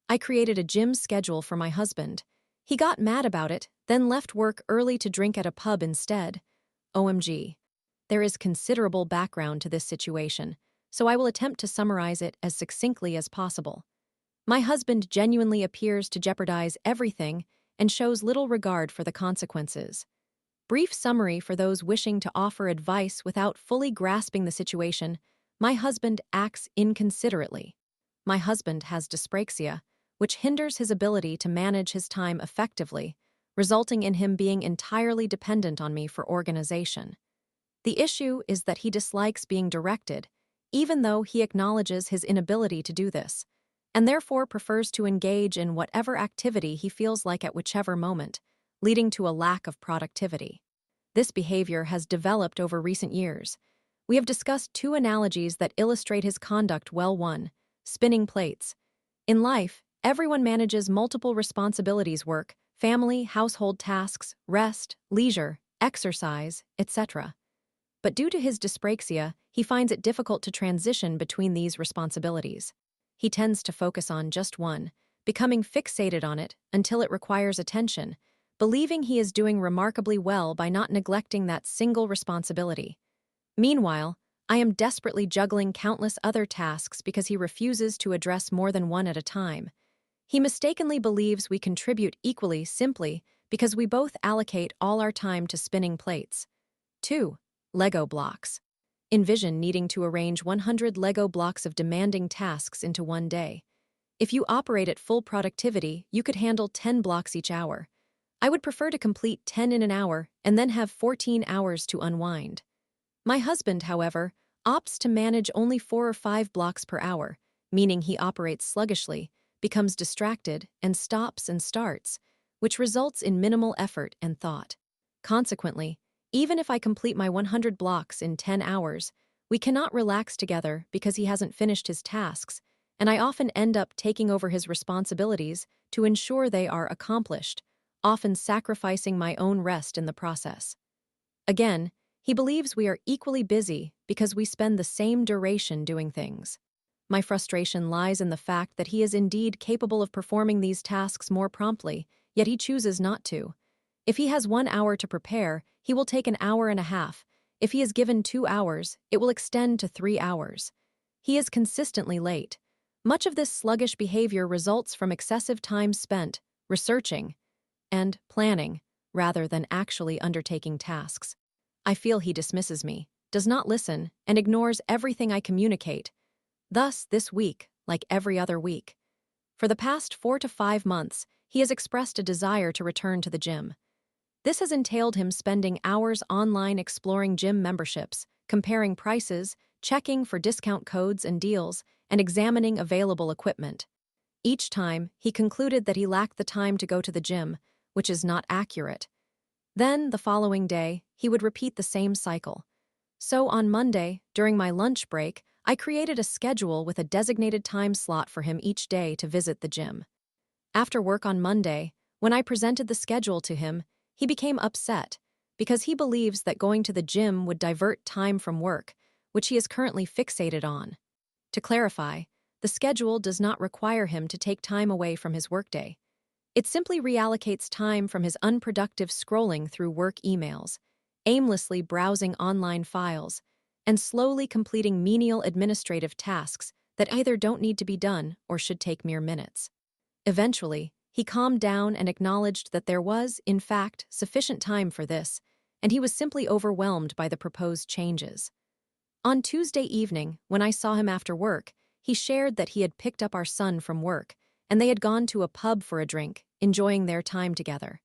I created a gym schedule for my husband. He got mad about it, then left work early to drink at a pub instead. OMG. There is considerable background to this situation, so I will attempt to summarize it as succinctly as possible. My husband genuinely appears to jeopardize everything and shows little regard for the consequences. Brief summary for those wishing to offer advice without fully grasping the situation: my husband acts inconsiderately. My husband has dyspraxia, which hinders his ability to manage his time effectively, resulting in him being entirely dependent on me for organization. The issue is that he dislikes being directed, even though he acknowledges his inability to do this, and therefore prefers to engage in whatever activity he feels like at whichever moment, leading to a lack of productivity. This behavior has developed over recent years. We have discussed two analogies that illustrate his conduct well. 1. Spinning plates. In life, everyone manages multiple responsibilities: work, family, household tasks, rest, leisure, exercise, etc. But due to his dyspraxia, he finds it difficult to transition between these responsibilities. He tends to focus on just one, becoming fixated on it until it requires attention, believing he is doing remarkably well by not neglecting that single responsibility. Meanwhile, I am desperately juggling countless other tasks because he refuses to address more than one at a time. He mistakenly believes we contribute equally simply because we both allocate all our time to spinning plates. 2. Lego blocks. Envision needing to arrange 100 Lego blocks of demanding tasks into one day. If you operate at full productivity, you could handle 10 blocks each hour. I would prefer to complete 10 in an hour and then have 14 hours to unwind. My husband, however, opts to manage only 4 or 5 blocks per hour, meaning he operates sluggishly, becomes distracted, and stops and starts, which results in minimal effort and thought. Consequently, even if I complete my 100 blocks in 10 hours, we cannot relax together because he hasn't finished his tasks, and I often end up taking over his responsibilities to ensure they are accomplished, often sacrificing my own rest in the process. Again, he believes we are equally busy because we spend the same duration doing things. My frustration lies in the fact that he is indeed capable of performing these tasks more promptly, yet he chooses not to. If he has 1 hour to prepare, he will take an hour and a half. If he is given 2 hours, it will extend to 3 hours. He is consistently late. Much of this sluggish behavior results from excessive time spent researching and planning rather than actually undertaking tasks. I feel he dismisses me, does not listen, and ignores everything I communicate. Thus, this week, like every other week, for the past 4 to 5 months, he has expressed a desire to return to the gym. This has entailed him spending hours online exploring gym memberships, comparing prices, checking for discount codes and deals, and examining available equipment. Each time, he concluded that he lacked the time to go to the gym, which is not accurate. Then, the following day, he would repeat the same cycle. So on Monday, during my lunch break, I created a schedule with a designated time slot for him each day to visit the gym. After work on Monday, when I presented the schedule to him, he became upset because he believes that going to the gym would divert time from work, which he is currently fixated on. To clarify, the schedule does not require him to take time away from his workday. It simply reallocates time from his unproductive scrolling through work emails, aimlessly browsing online files, and slowly completing menial administrative tasks that either don't need to be done or should take mere minutes. Eventually, he calmed down and acknowledged that there was, in fact, sufficient time for this, and he was simply overwhelmed by the proposed changes. On Tuesday evening, when I saw him after work, he shared that he had picked up our son from work, and they had gone to a pub for a drink, enjoying their time together.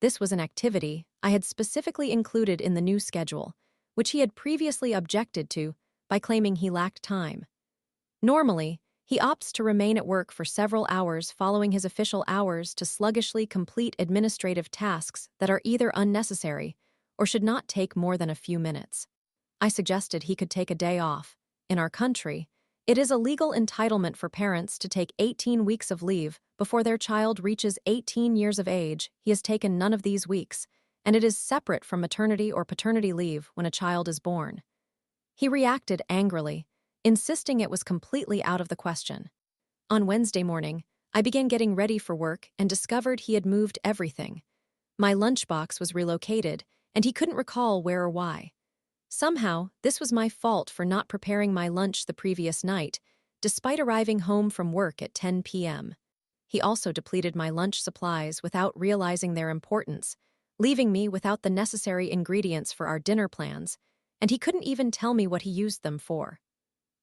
This was an activity I had specifically included in the new schedule, which he had previously objected to by claiming he lacked time. Normally, he opts to remain at work for several hours following his official hours to sluggishly complete administrative tasks that are either unnecessary or should not take more than a few minutes. I suggested he could take a day off. In our country, it is a legal entitlement for parents to take 18 weeks of leave before their child reaches 18 years of age. He has taken none of these weeks, and it is separate from maternity or paternity leave when a child is born. He reacted angrily, insisting it was completely out of the question. On Wednesday morning, I began getting ready for work and discovered he had moved everything. My lunchbox was relocated, and he couldn't recall where or why. Somehow, this was my fault for not preparing my lunch the previous night, despite arriving home from work at 10 p.m. He also depleted my lunch supplies without realizing their importance, leaving me without the necessary ingredients for our dinner plans, and he couldn't even tell me what he used them for.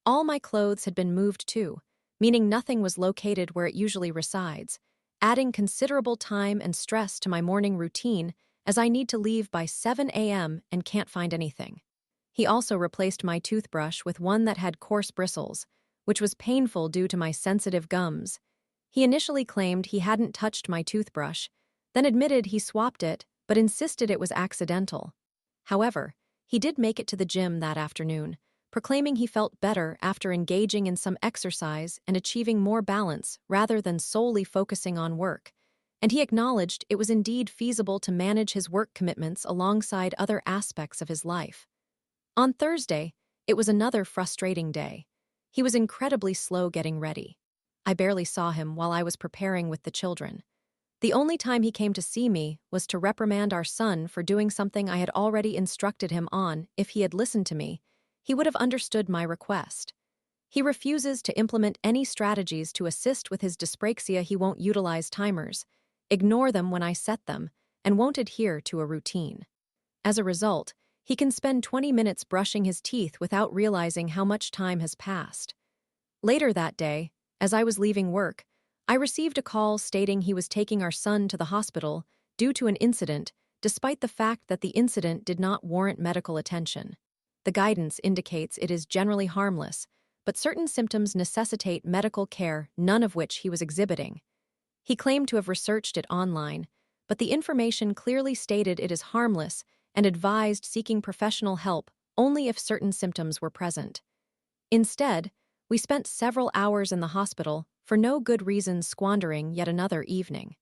All my clothes had been moved too, meaning nothing was located where it usually resides, adding considerable time and stress to my morning routine as I need to leave by 7 a.m. and can't find anything. He also replaced my toothbrush with one that had coarse bristles, which was painful due to my sensitive gums. He initially claimed he hadn't touched my toothbrush, then admitted he swapped it, but insisted it was accidental. However, he did make it to the gym that afternoon, proclaiming he felt better after engaging in some exercise and achieving more balance rather than solely focusing on work, and he acknowledged it was indeed feasible to manage his work commitments alongside other aspects of his life. On Thursday, it was another frustrating day. He was incredibly slow getting ready. I barely saw him while I was preparing with the children. The only time he came to see me was to reprimand our son for doing something I had already instructed him on. If he had listened to me, he would have understood my request. He refuses to implement any strategies to assist with his dyspraxia. He won't utilize timers, ignore them when I set them, and won't adhere to a routine. As a result, he can spend 20 minutes brushing his teeth without realizing how much time has passed. Later that day, as I was leaving work, I received a call stating he was taking our son to the hospital due to an incident, despite the fact that the incident did not warrant medical attention. The guidance indicates it is generally harmless, but certain symptoms necessitate medical care, none of which he was exhibiting. He claimed to have researched it online, but the information clearly stated it is harmless and advised seeking professional help only if certain symptoms were present. Instead, we spent several hours in the hospital for no good reason, squandering yet another evening.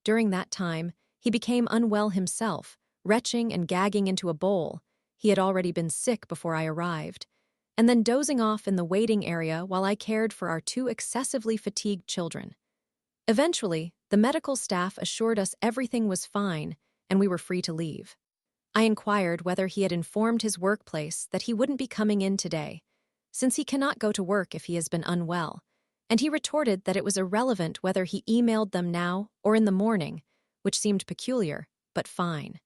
During that time, he became unwell himself, retching and gagging into a bowl. He had already been sick before I arrived, and then dozing off in the waiting area while I cared for our two excessively fatigued children. Eventually, the medical staff assured us everything was fine and we were free to leave. I inquired whether he had informed his workplace that he wouldn't be coming in today, since he cannot go to work if he has been unwell, and he retorted that it was irrelevant whether he emailed them now or in the morning, which seemed peculiar, but fine.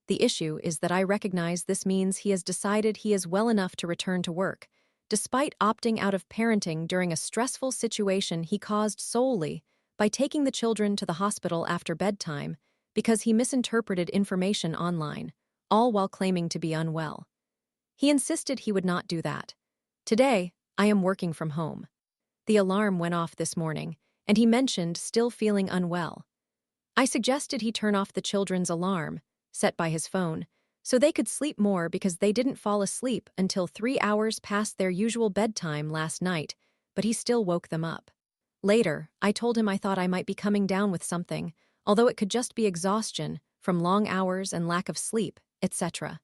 The issue is that I recognize this means he has decided he is well enough to return to work, despite opting out of parenting during a stressful situation he caused solely by taking the children to the hospital after bedtime because he misinterpreted information online, all while claiming to be unwell. He insisted he would not do that. Today, I am working from home. The alarm went off this morning, and he mentioned still feeling unwell. I suggested he turn off the children's alarm, set by his phone, so they could sleep more because they didn't fall asleep until 3 hours past their usual bedtime last night, but he still woke them up. Later, I told him I thought I might be coming down with something, although it could just be exhaustion from long hours and lack of sleep, etc.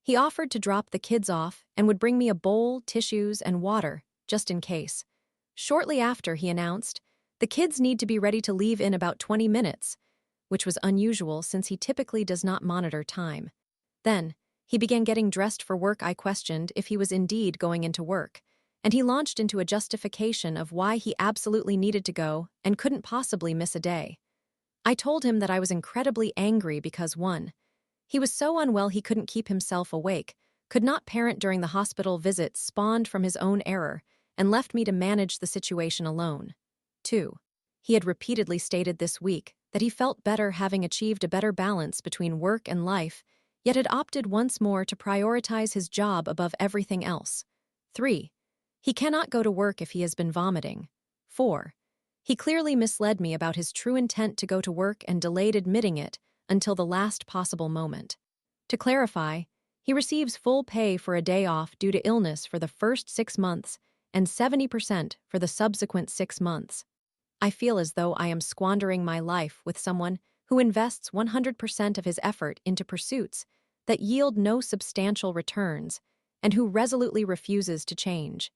He offered to drop the kids off and would bring me a bowl, tissues, and water, just in case. Shortly after, he announced, "The kids need to be ready to leave in about 20 minutes, which was unusual since he typically does not monitor time. Then, he began getting dressed for work. I questioned if he was indeed going into work, and he launched into a justification of why he absolutely needed to go and couldn't possibly miss a day. I told him that I was incredibly angry because 1. He was so unwell he couldn't keep himself awake, could not parent during the hospital visits spawned from his own error, and left me to manage the situation alone. 2. He had repeatedly stated this week that he felt better having achieved a better balance between work and life, yet had opted once more to prioritize his job above everything else. 3. He cannot go to work if he has been vomiting. 4. He clearly misled me about his true intent to go to work and delayed admitting it until the last possible moment. To clarify, he receives full pay for a day off due to illness for the first 6 months and 70% for the subsequent 6 months. I feel as though I am squandering my life with someone who invests 100% of his effort into pursuits that yield no substantial returns and who resolutely refuses to change,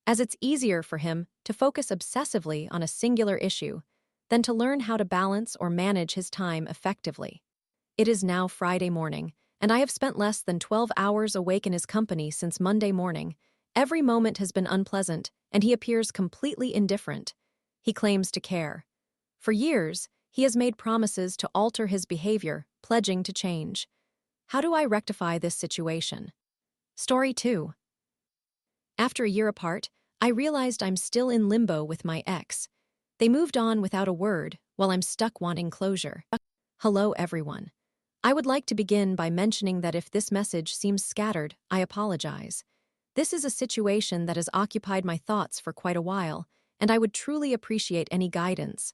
as it's easier for him to focus obsessively on a singular issue than to learn how to balance or manage his time effectively. It is now Friday morning, and I have spent less than 12 hours awake in his company since Monday morning. Every moment has been unpleasant, and he appears completely indifferent. He claims to care. For years, he has made promises to alter his behavior, pledging to change. How do I rectify this situation? Story 2. After a year apart, I realized I'm still in limbo with my ex. They moved on without a word, while I'm stuck wanting closure. Hello, everyone. I would like to begin by mentioning that if this message seems scattered, I apologize. This is a situation that has occupied my thoughts for quite a while, and I would truly appreciate any guidance.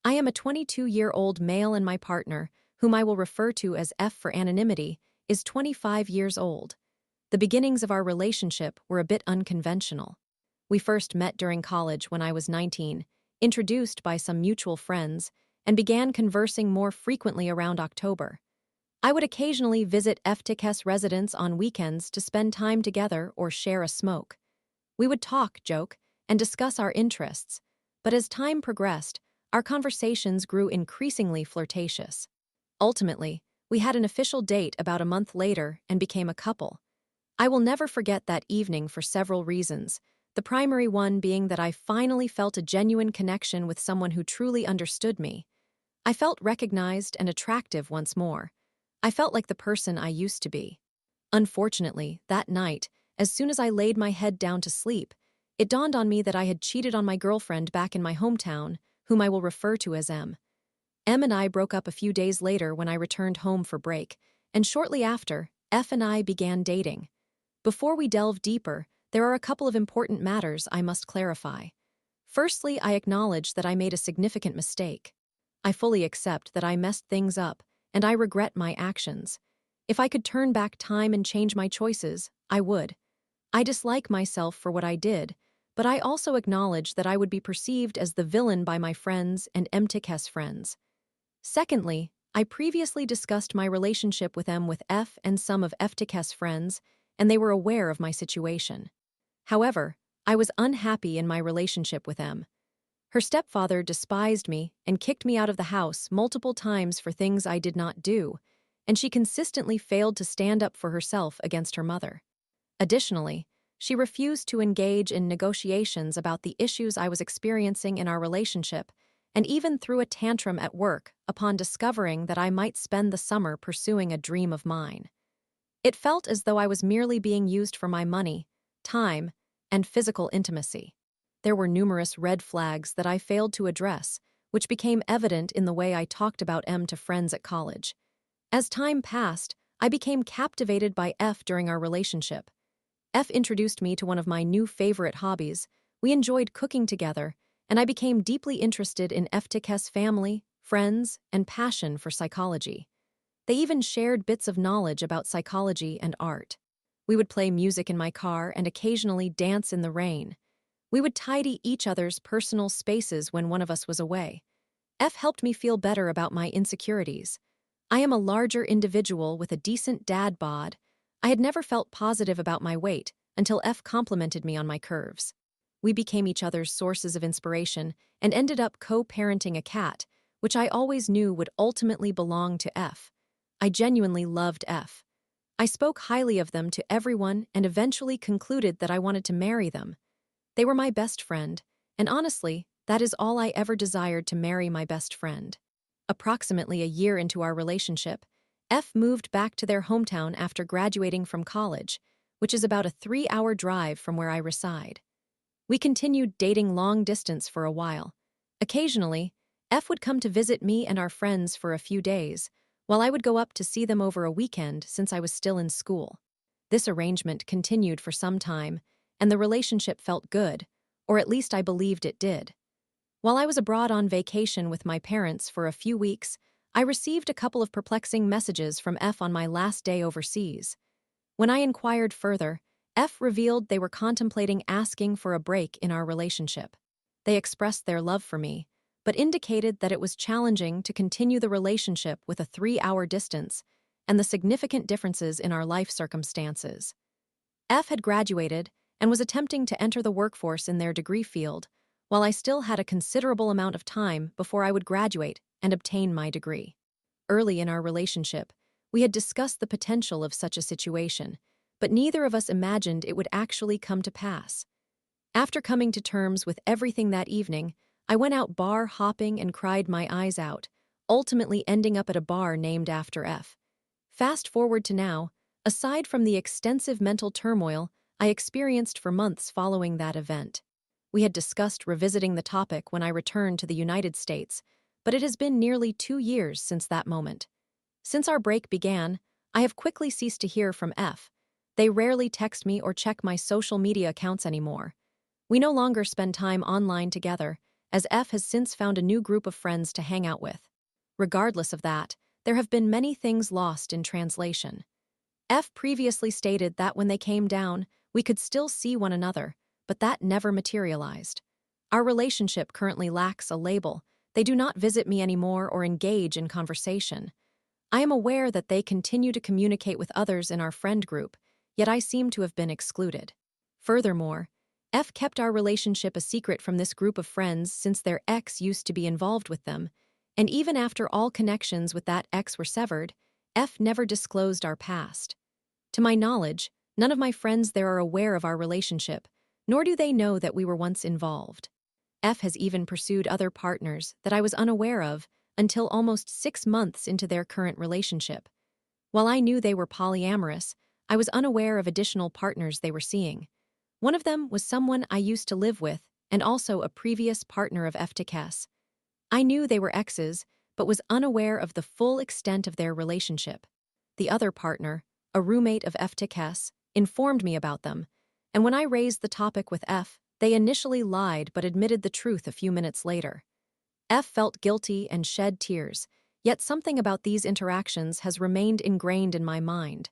I am a 22-year-old male, and my partner, whom I will refer to as F for anonymity, is 25 years old. The beginnings of our relationship were a bit unconventional. We first met during college when I was 19, introduced by some mutual friends, and began conversing more frequently around October. I would occasionally visit F's residence on weekends to spend time together or share a smoke. We would talk, joke, and discuss our interests, but as time progressed, our conversations grew increasingly flirtatious. Ultimately, we had an official date about a month later and became a couple. I will never forget that evening for several reasons, the primary one being that I finally felt a genuine connection with someone who truly understood me. I felt recognized and attractive once more. I felt like the person I used to be. Unfortunately, that night, as soon as I laid my head down to sleep, it dawned on me that I had cheated on my girlfriend back in my hometown, whom I will refer to as M. M and I broke up a few days later when I returned home for break, and shortly after, F and I began dating. Before we delve deeper, there are a couple of important matters I must clarify. Firstly, I acknowledge that I made a significant mistake. I fully accept that I messed things up, and I regret my actions. If I could turn back time and change my choices, I would. I dislike myself for what I did, but I also acknowledge that I would be perceived as the villain by my friends and M's friends. Secondly, I previously discussed my relationship with M with F and some of F's friends, and they were aware of my situation. However, I was unhappy in my relationship with M. Her stepfather despised me and kicked me out of the house multiple times for things I did not do, and she consistently failed to stand up for herself against her mother. Additionally, she refused to engage in negotiations about the issues I was experiencing in our relationship, and even threw a tantrum at work upon discovering that I might spend the summer pursuing a dream of mine. It felt as though I was merely being used for my money, time, and physical intimacy. There were numerous red flags that I failed to address, which became evident in the way I talked about M to friends at college. As time passed, I became captivated by F during our relationship. F introduced me to one of my new favorite hobbies. We enjoyed cooking together, and I became deeply interested in F's family, friends, and passion for psychology. They even shared bits of knowledge about psychology and art. We would play music in my car and occasionally dance in the rain. We would tidy each other's personal spaces when one of us was away. F helped me feel better about my insecurities. I am a larger individual with a decent dad bod. I had never felt positive about my weight until F complimented me on my curves. We became each other's sources of inspiration and ended up co-parenting a cat, which I always knew would ultimately belong to F. I genuinely loved F. I spoke highly of them to everyone and eventually concluded that I wanted to marry them. They were my best friend, and honestly, that is all I ever desired, to marry my best friend. Approximately a year into our relationship, F moved back to their hometown after graduating from college, which is about a 3-hour drive from where I reside. We continued dating long distance for a while. Occasionally, F would come to visit me and our friends for a few days, while I would go up to see them over a weekend since I was still in school. This arrangement continued for some time, and the relationship felt good, or at least I believed it did. While I was abroad on vacation with my parents for a few weeks, I received a couple of perplexing messages from F on my last day overseas. When I inquired further, F revealed they were contemplating asking for a break in our relationship. They expressed their love for me, but indicated that it was challenging to continue the relationship with a 3-hour distance and the significant differences in our life circumstances. F had graduated and was attempting to enter the workforce in their degree field, while I still had a considerable amount of time before I would graduate and obtain my degree. Early in our relationship, we had discussed the potential of such a situation, but neither of us imagined it would actually come to pass. After coming to terms with everything that evening, I went out bar hopping and cried my eyes out, ultimately ending up at a bar named after F. Fast forward to now, aside from the extensive mental turmoil I experienced for months following that event. We had discussed revisiting the topic when I returned to the United States, but it has been nearly 2 years since that moment. Since our break began, I have quickly ceased to hear from F. They rarely text me or check my social media accounts anymore. We no longer spend time online together, as F has since found a new group of friends to hang out with. Regardless of that, there have been many things lost in translation. F previously stated that when they came down, we could still see one another, but that never materialized. Our relationship currently lacks a label. They do not visit me anymore or engage in conversation. I am aware that they continue to communicate with others in our friend group, yet I seem to have been excluded. Furthermore, F kept our relationship a secret from this group of friends since their ex used to be involved with them, and even after all connections with that ex were severed, F never disclosed our past. To my knowledge, none of my friends there are aware of our relationship, nor do they know that we were once involved. F has even pursued other partners that I was unaware of until almost 6 months into their current relationship. While I knew they were polyamorous, I was unaware of additional partners they were seeing. One of them was someone I used to live with and also a previous partner of F. I knew they were exes, but was unaware of the full extent of their relationship. The other partner, a roommate of F. informed me about them, and when I raised the topic with F, they initially lied but admitted the truth a few minutes later. F felt guilty and shed tears, yet something about these interactions has remained ingrained in my mind.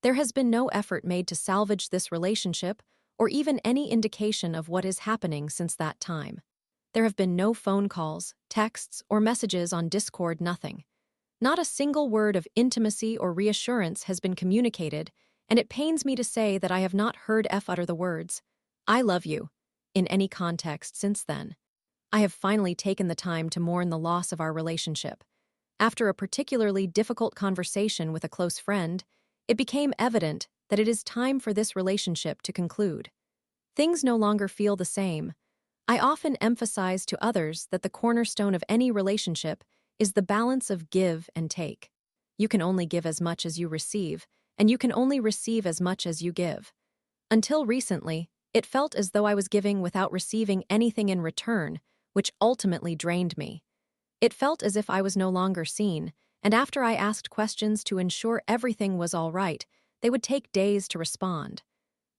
There has been no effort made to salvage this relationship or even any indication of what is happening since that time. There have been no phone calls, texts, or messages on Discord, nothing. Not a single word of intimacy or reassurance has been communicated, and it pains me to say that I have not heard F utter the words, "I love you," in any context since then. I have finally taken the time to mourn the loss of our relationship. After a particularly difficult conversation with a close friend, it became evident that it is time for this relationship to conclude. Things no longer feel the same. I often emphasize to others that the cornerstone of any relationship is the balance of give and take. You can only give as much as you receive, and you can only receive as much as you give. Until recently, it felt as though I was giving without receiving anything in return, which ultimately drained me. It felt as if I was no longer seen, and after I asked questions to ensure everything was all right, they would take days to respond.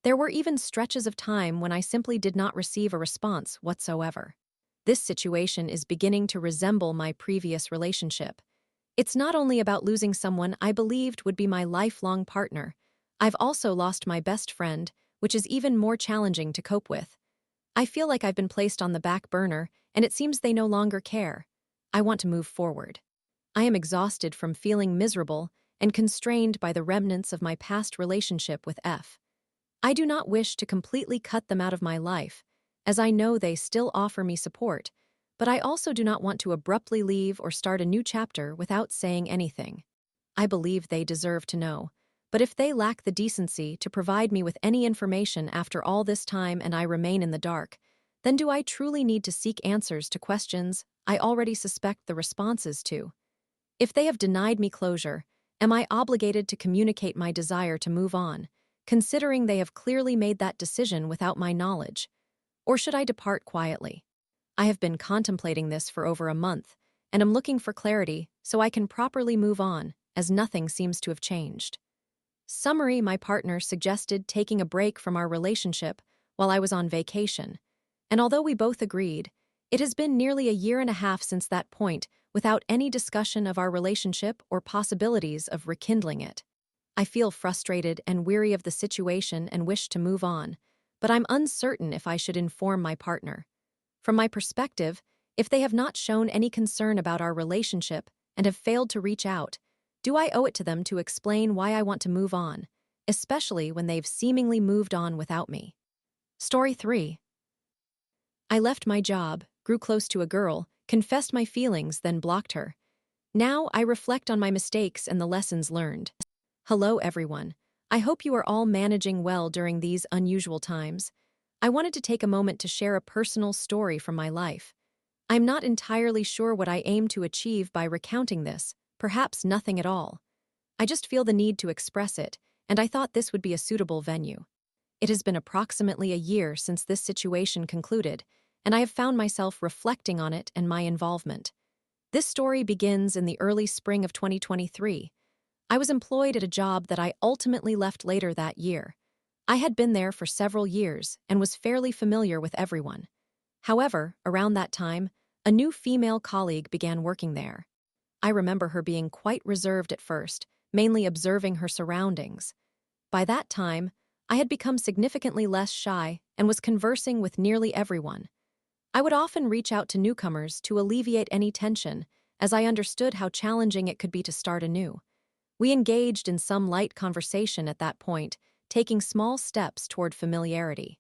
There were even stretches of time when I simply did not receive a response whatsoever. This situation is beginning to resemble my previous relationship. It's not only about losing someone I believed would be my lifelong partner. I've also lost my best friend, which is even more challenging to cope with. I feel like I've been placed on the back burner, and it seems they no longer care. I want to move forward. I am exhausted from feeling miserable and constrained by the remnants of my past relationship with F. I do not wish to completely cut them out of my life, as I know they still offer me support, but I also do not want to abruptly leave or start a new chapter without saying anything. I believe they deserve to know, but if they lack the decency to provide me with any information after all this time and I remain in the dark, then do I truly need to seek answers to questions I already suspect the responses to? If they have denied me closure, am I obligated to communicate my desire to move on, considering they have clearly made that decision without my knowledge? Or should I depart quietly? I have been contemplating this for over a month, and am looking for clarity so I can properly move on, as nothing seems to have changed. Summary: my partner suggested taking a break from our relationship while I was on vacation, and although we both agreed, it has been nearly a year and a half since that point without any discussion of our relationship or possibilities of rekindling it. I feel frustrated and weary of the situation and wish to move on, but I'm uncertain if I should inform my partner. From my perspective, if they have not shown any concern about our relationship and have failed to reach out, do I owe it to them to explain why I want to move on, especially when they've seemingly moved on without me? Story 3. I left my job, grew close to a girl, confessed my feelings, then blocked her. Now I reflect on my mistakes and the lessons learned. Hello, everyone. I hope you are all managing well during these unusual times. I wanted to take a moment to share a personal story from my life. I'm not entirely sure what I aim to achieve by recounting this, perhaps nothing at all. I just feel the need to express it, and I thought this would be a suitable venue. It has been approximately a year since this situation concluded, and I have found myself reflecting on it and my involvement. This story begins in the early spring of 2023. I was employed at a job that I ultimately left later that year. I had been there for several years and was fairly familiar with everyone. However, around that time, a new female colleague began working there. I remember her being quite reserved at first, mainly observing her surroundings. By that time, I had become significantly less shy and was conversing with nearly everyone. I would often reach out to newcomers to alleviate any tension, as I understood how challenging it could be to start anew. We engaged in some light conversation at that point, taking small steps toward familiarity.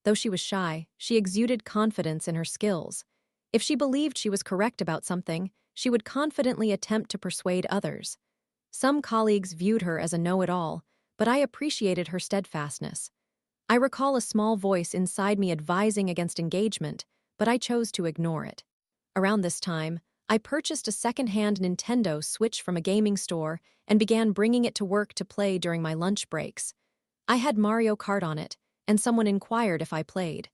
Though she was shy, she exuded confidence in her skills. If she believed she was correct about something, she would confidently attempt to persuade others. Some colleagues viewed her as a know-it-all, but I appreciated her steadfastness. I recall a small voice inside me advising against engagement, but I chose to ignore it. Around this time, I purchased a second-hand Nintendo Switch from a gaming store and began bringing it to work to play during my lunch breaks. I had Mario Kart on it, and someone inquired if I played.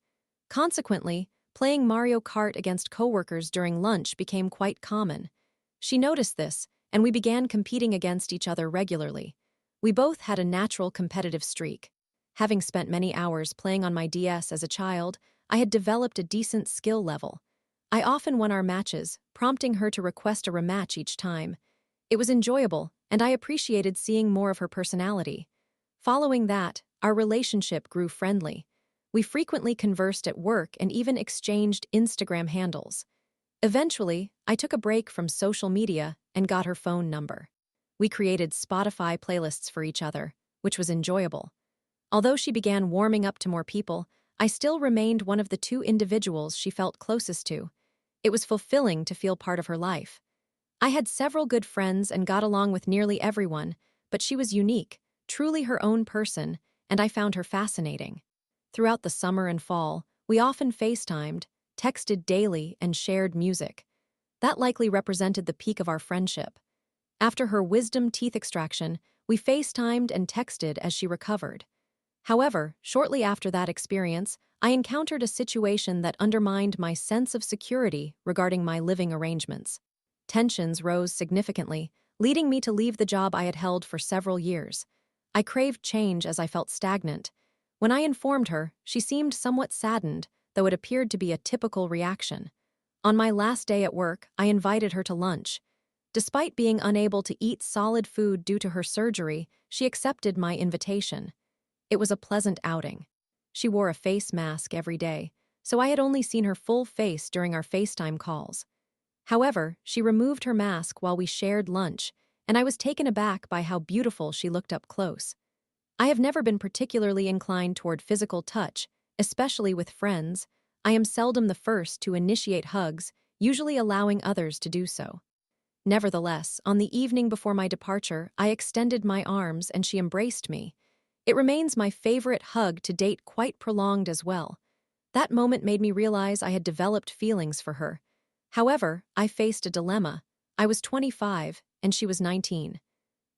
Consequently, playing Mario Kart against coworkers during lunch became quite common. She noticed this, and we began competing against each other regularly. We both had a natural competitive streak. Having spent many hours playing on my DS as a child, I had developed a decent skill level. I often won our matches, prompting her to request a rematch each time. It was enjoyable, and I appreciated seeing more of her personality. Following that, our relationship grew friendly. We frequently conversed at work and even exchanged Instagram handles. Eventually, I took a break from social media and got her phone number. We created Spotify playlists for each other, which was enjoyable. Although she began warming up to more people, I still remained one of the two individuals she felt closest to. It was fulfilling to feel part of her life. I had several good friends and got along with nearly everyone, but she was unique, truly her own person, and I found her fascinating. Throughout the summer and fall, we often FaceTimed, texted daily, and shared music. That likely represented the peak of our friendship. After her wisdom teeth extraction, we FaceTimed and texted as she recovered. However, shortly after that experience, I encountered a situation that undermined my sense of security regarding my living arrangements. Tensions rose significantly, leading me to leave the job I had held for several years. I craved change as I felt stagnant. When I informed her, she seemed somewhat saddened, though it appeared to be a typical reaction. On my last day at work, I invited her to lunch. Despite being unable to eat solid food due to her surgery, she accepted my invitation. It was a pleasant outing. She wore a face mask every day, so I had only seen her full face during our FaceTime calls. However, she removed her mask while we shared lunch, and I was taken aback by how beautiful she looked up close. I have never been particularly inclined toward physical touch, especially with friends. I am seldom the first to initiate hugs, usually allowing others to do so. Nevertheless, on the evening before my departure, I extended my arms and she embraced me. It remains my favorite hug to date, quite prolonged as well. That moment made me realize I had developed feelings for her. However, I faced a dilemma. I was 25 and she was 19.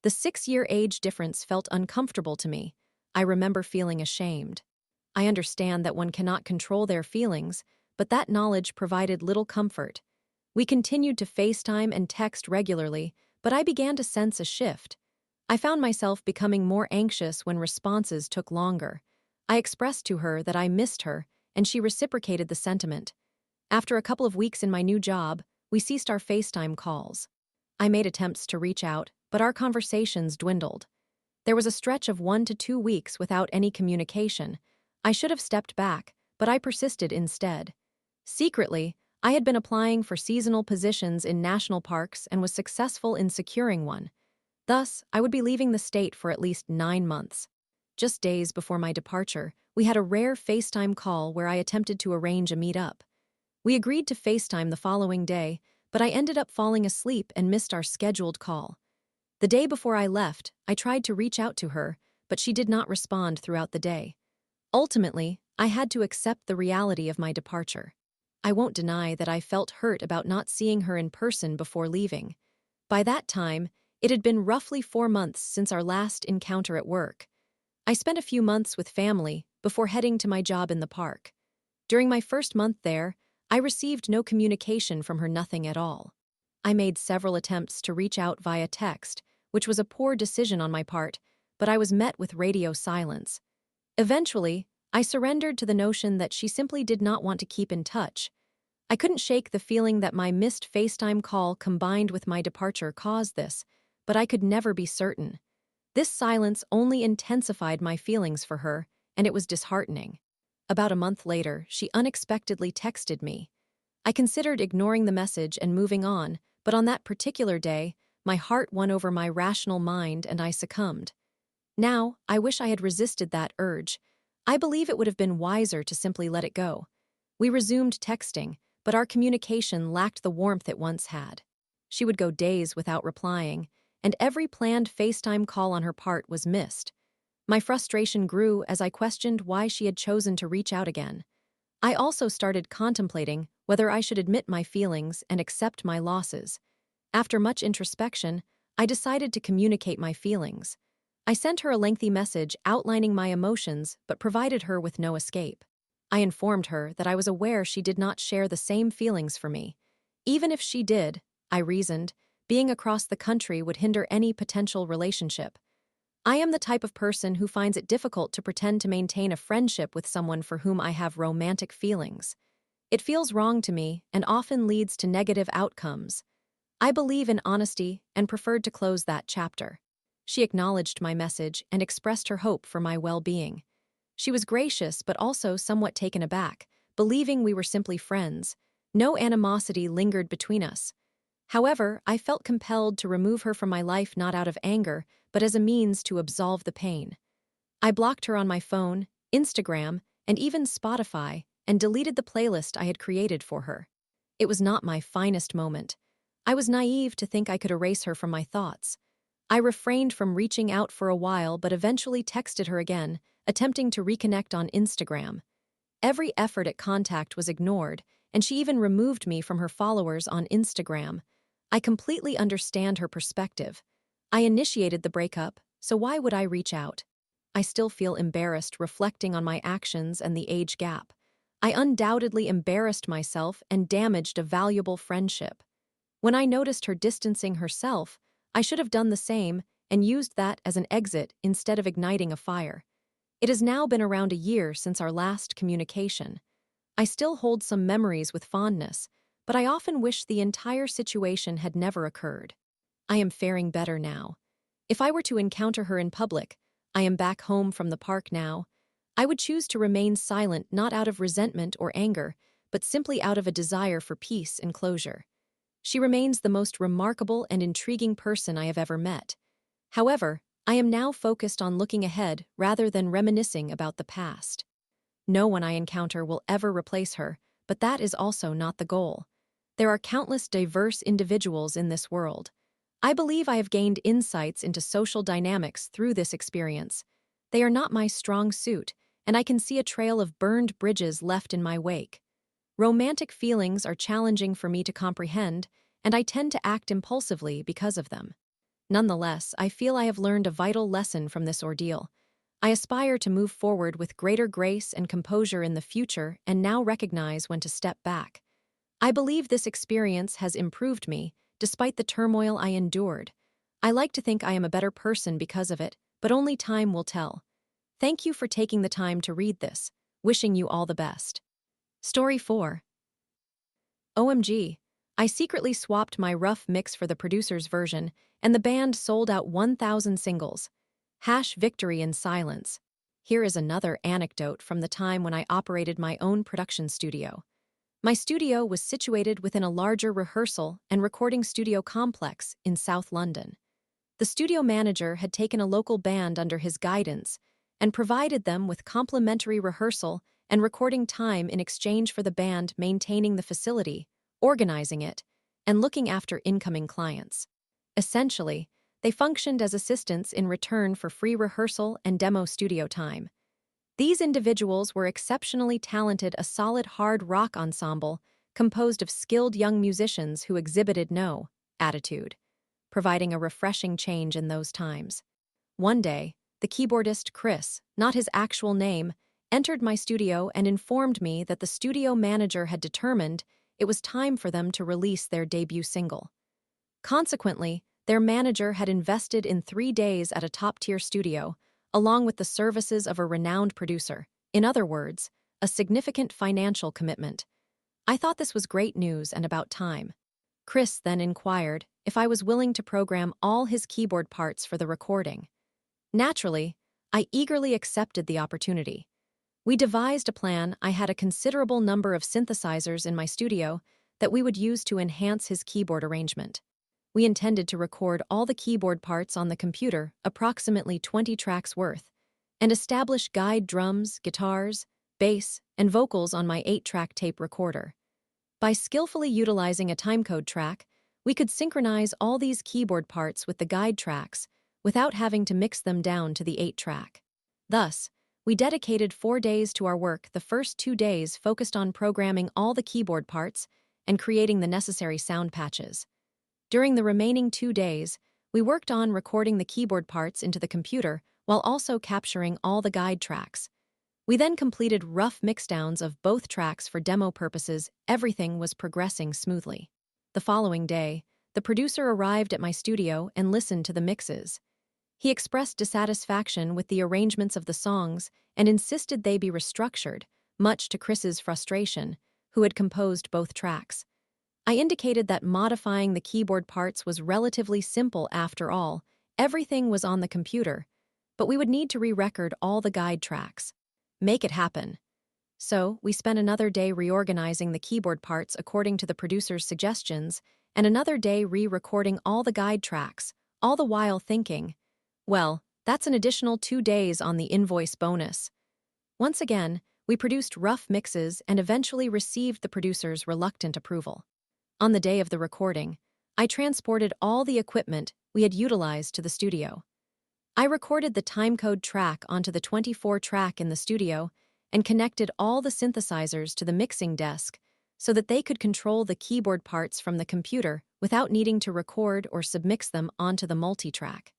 The 6-year age difference felt uncomfortable to me. I remember feeling ashamed. I understand that one cannot control their feelings, but that knowledge provided little comfort. We continued to FaceTime and text regularly, but I began to sense a shift. I found myself becoming more anxious when responses took longer. I expressed to her that I missed her, and she reciprocated the sentiment. After a couple of weeks in my new job, we ceased our FaceTime calls. I made attempts to reach out, but our conversations dwindled. There was a stretch of 1 to 2 weeks without any communication. I should have stepped back, but I persisted instead. Secretly, I had been applying for seasonal positions in national parks and was successful in securing one. Thus, I would be leaving the state for at least 9 months. Just days before my departure, We had a rare FaceTime call where I attempted to arrange a meet-up. We agreed to FaceTime the following day, but I ended up falling asleep and missed our scheduled call. The day before I left, I tried to reach out to her, but she did not respond throughout the day. Ultimately, I had to accept the reality of my departure. I won't deny that I felt hurt about not seeing her in person before leaving. By that time, it had been roughly 4 months since our last encounter at work. I spent a few months with family before heading to my job in the park. During my first month there, I received no communication from her, nothing at all. I made several attempts to reach out via text, which was a poor decision on my part, but I was met with radio silence. Eventually, I surrendered to the notion that she simply did not want to keep in touch. I couldn't shake the feeling that my missed FaceTime call combined with my departure caused this, but I could never be certain. This silence only intensified my feelings for her, and it was disheartening. About a month later, she unexpectedly texted me. I considered ignoring the message and moving on, but on that particular day, my heart won over my rational mind and I succumbed. Now, I wish I had resisted that urge. I believe it would have been wiser to simply let it go. We resumed texting, but our communication lacked the warmth it once had. She would go days without replying, and every planned FaceTime call on her part was missed. My frustration grew as I questioned why she had chosen to reach out again. I also started contemplating whether I should admit my feelings and accept my losses. After much introspection, I decided to communicate my feelings. I sent her a lengthy message outlining my emotions but provided her with no escape. I informed her that I was aware she did not share the same feelings for me. Even if she did, I reasoned, being across the country would hinder any potential relationship. I am the type of person who finds it difficult to pretend to maintain a friendship with someone for whom I have romantic feelings. It feels wrong to me and often leads to negative outcomes. I believe in honesty and preferred to close that chapter. She acknowledged my message and expressed her hope for my well-being. She was gracious but also somewhat taken aback, believing we were simply friends. No animosity lingered between us. However, I felt compelled to remove her from my life not out of anger, but as a means to absolve the pain. I blocked her on my phone, Instagram, and even Spotify, and deleted the playlist I had created for her. It was not my finest moment. I was naive to think I could erase her from my thoughts. I refrained from reaching out for a while but eventually texted her again, attempting to reconnect on Instagram. Every effort at contact was ignored, and she even removed me from her followers on Instagram. I completely understand her perspective. I initiated the breakup, so why would I reach out? I still feel embarrassed reflecting on my actions and the age gap. I undoubtedly embarrassed myself and damaged a valuable friendship. When I noticed her distancing herself, I should have done the same and used that as an exit instead of igniting a fire. It has now been around a year since our last communication. I still hold some memories with fondness, but I often wish the entire situation had never occurred. I am faring better now. If I were to encounter her in public, I am back home from the park now, I would choose to remain silent not out of resentment or anger, but simply out of a desire for peace and closure. She remains the most remarkable and intriguing person I have ever met. However, I am now focused on looking ahead rather than reminiscing about the past. No one I encounter will ever replace her, but that is also not the goal. There are countless diverse individuals in this world. I believe I have gained insights into social dynamics through this experience. They are not my strong suit, and I can see a trail of burned bridges left in my wake. Romantic feelings are challenging for me to comprehend, and I tend to act impulsively because of them. Nonetheless, I feel I have learned a vital lesson from this ordeal. I aspire to move forward with greater grace and composure in the future and now recognize when to step back. I believe this experience has improved me, despite the turmoil I endured. I like to think I am a better person because of it, but only time will tell. Thank you for taking the time to read this. Wishing you all the best. Story 4. OMG. I secretly swapped my rough mix for the producer's version, and the band sold out 1,000 singles. #victory in silence. Here is another anecdote from the time when I operated my own production studio. My studio was situated within a larger rehearsal and recording studio complex in South London. The studio manager had taken a local band under his guidance, and provided them with complimentary rehearsal and recording time in exchange for the band maintaining the facility, organizing it, and looking after incoming clients. Essentially, they functioned as assistants in return for free rehearsal and demo studio time. These individuals were exceptionally talented, a solid hard rock ensemble composed of skilled young musicians who exhibited no attitude, providing a refreshing change in those times. One day, the keyboardist Chris, not his actual name, entered my studio and informed me that the studio manager had determined it was time for them to release their debut single. Consequently, their manager had invested in 3 days at a top-tier studio, along with the services of a renowned producer. In other words, a significant financial commitment. I thought this was great news and about time. Chris then inquired if I was willing to program all his keyboard parts for the recording. Naturally, I eagerly accepted the opportunity. We devised a plan. I had a considerable number of synthesizers in my studio that we would use to enhance his keyboard arrangement. We intended to record all the keyboard parts on the computer, approximately 20 tracks worth, and establish guide drums, guitars, bass, and vocals on my 8-track tape recorder. By skillfully utilizing a timecode track, we could synchronize all these keyboard parts with the guide tracks without having to mix them down to the 8-track. Thus, we dedicated 4 days to our work. The first 2 days focused on programming all the keyboard parts and creating the necessary sound patches. During the remaining 2 days, we worked on recording the keyboard parts into the computer while also capturing all the guide tracks. We then completed rough mixdowns of both tracks for demo purposes. Everything was progressing smoothly. The following day, the producer arrived at my studio and listened to the mixes. He expressed dissatisfaction with the arrangements of the songs and insisted they be restructured, much to Chris's frustration, who had composed both tracks. I indicated that modifying the keyboard parts was relatively simple after all. Everything was on the computer, but we would need to re-record all the guide tracks. Make it happen. So, we spent another day reorganizing the keyboard parts according to the producer's suggestions, and another day re-recording all the guide tracks, all the while thinking, well, that's an additional 2 days on the invoice bonus. Once again, we produced rough mixes and eventually received the producer's reluctant approval. On the day of the recording, I transported all the equipment we had utilized to the studio. I recorded the timecode track onto the 24-track in the studio and connected all the synthesizers to the mixing desk so that they could control the keyboard parts from the computer without needing to record or submix them onto the multi-track.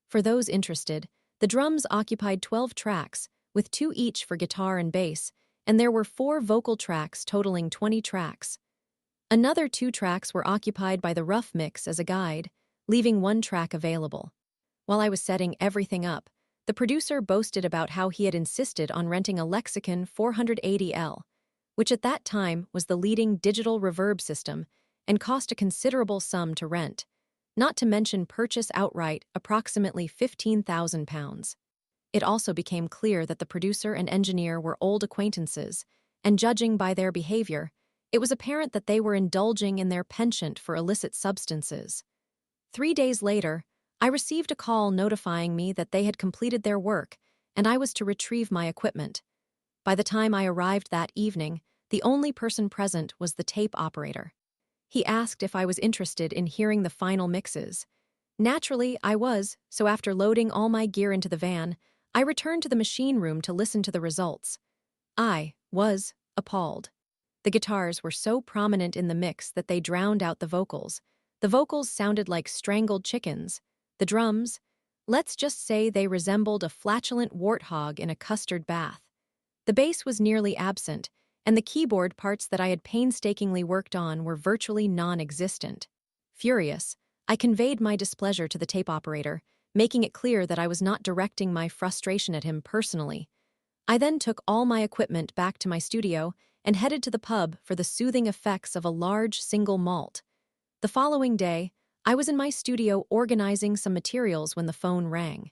For those interested, the drums occupied 12 tracks, with 2 each for guitar and bass, and there were 4 vocal tracks totaling 20 tracks. Another 2 tracks were occupied by the rough mix as a guide, leaving 1 track available. While I was setting everything up, the producer boasted about how he had insisted on renting a Lexicon 480L, which at that time was the leading digital reverb system and cost a considerable sum to rent, not to mention purchase outright approximately £15,000. It also became clear that the producer and engineer were old acquaintances, and judging by their behavior, it was apparent that they were indulging in their penchant for illicit substances. 3 days later, I received a call notifying me that they had completed their work, and I was to retrieve my equipment. By the time I arrived that evening, the only person present was the tape operator. He asked if I was interested in hearing the final mixes. Naturally, I was, so after loading all my gear into the van, I returned to the machine room to listen to the results. I was appalled. The guitars were so prominent in the mix that they drowned out the vocals. The vocals sounded like strangled chickens. The drums, let's just say they resembled a flatulent warthog in a custard bath. The bass was nearly absent, and the keyboard parts that I had painstakingly worked on were virtually non-existent. Furious, I conveyed my displeasure to the tape operator, making it clear that I was not directing my frustration at him personally. I then took all my equipment back to my studio and headed to the pub for the soothing effects of a large single malt. The following day, I was in my studio organizing some materials when the phone rang.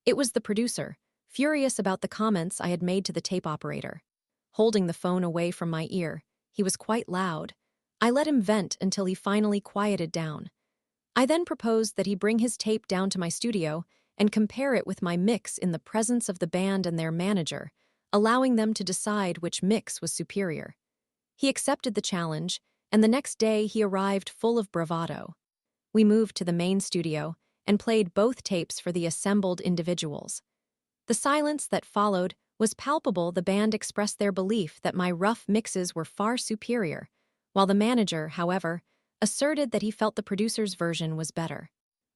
It was the producer, furious about the comments I had made to the tape operator. Holding the phone away from my ear, he was quite loud. I let him vent until he finally quieted down. I then proposed that he bring his tape down to my studio and compare it with my mix in the presence of the band and their manager, allowing them to decide which mix was superior. He accepted the challenge, and the next day he arrived full of bravado. We moved to the main studio and played both tapes for the assembled individuals. The silence that followed was palpable. The band expressed their belief that my rough mixes were far superior, while the manager, however, asserted that he felt the producer's version was better.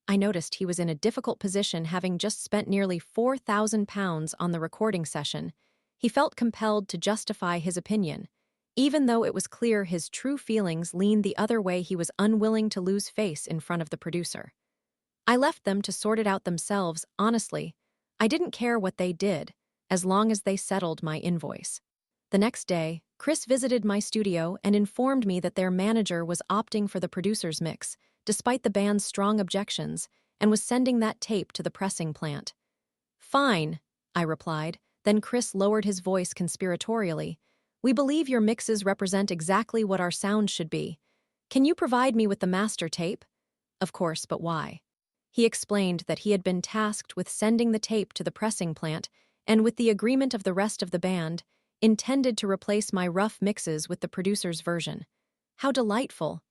I noticed he was in a difficult position, having just spent nearly £4,000 on the recording session. He felt compelled to justify his opinion. Even though it was clear his true feelings leaned the other way, he was unwilling to lose face in front of the producer. I left them to sort it out themselves. Honestly, I didn't care what they did, as long as they settled my invoice. The next day, Chris visited my studio and informed me that their manager was opting for the producer's mix, despite the band's strong objections, and was sending that tape to the pressing plant. "Fine," I replied. Then Chris lowered his voice conspiratorially. "We believe your mixes represent exactly what our sound should be. Can you provide me with the master tape?" Of course, but why? He explained that he had been tasked with sending the tape to the pressing plant and, with the agreement of the rest of the band, intended to replace my rough mixes with the producer's version. How delightful.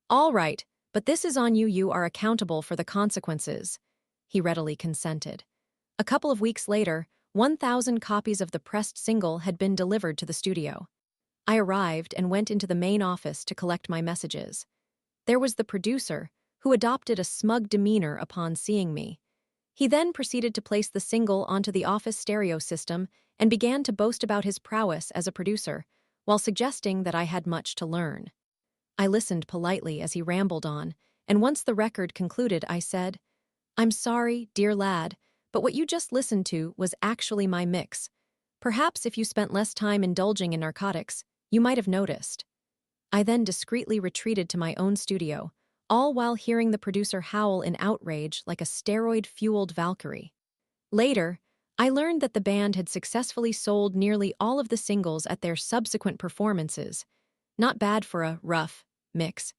"All right, but this is on you. You are accountable for the consequences." He readily consented. A couple of weeks later, 1,000 copies of the pressed single had been delivered to the studio. I arrived and went into the main office to collect my messages. There was the producer, who adopted a smug demeanor upon seeing me. He then proceeded to place the single onto the office stereo system and began to boast about his prowess as a producer, while suggesting that I had much to learn. I listened politely as he rambled on, and once the record concluded, I said, "I'm sorry, dear lad, but what you just listened to was actually my mix. Perhaps if you spent less time indulging in narcotics, you might have noticed." I then discreetly retreated to my own studio, all while hearing the producer howl in outrage like a steroid-fueled Valkyrie. Later, I learned that the band had successfully sold nearly all of the singles at their subsequent performances. Not bad for a rough mix.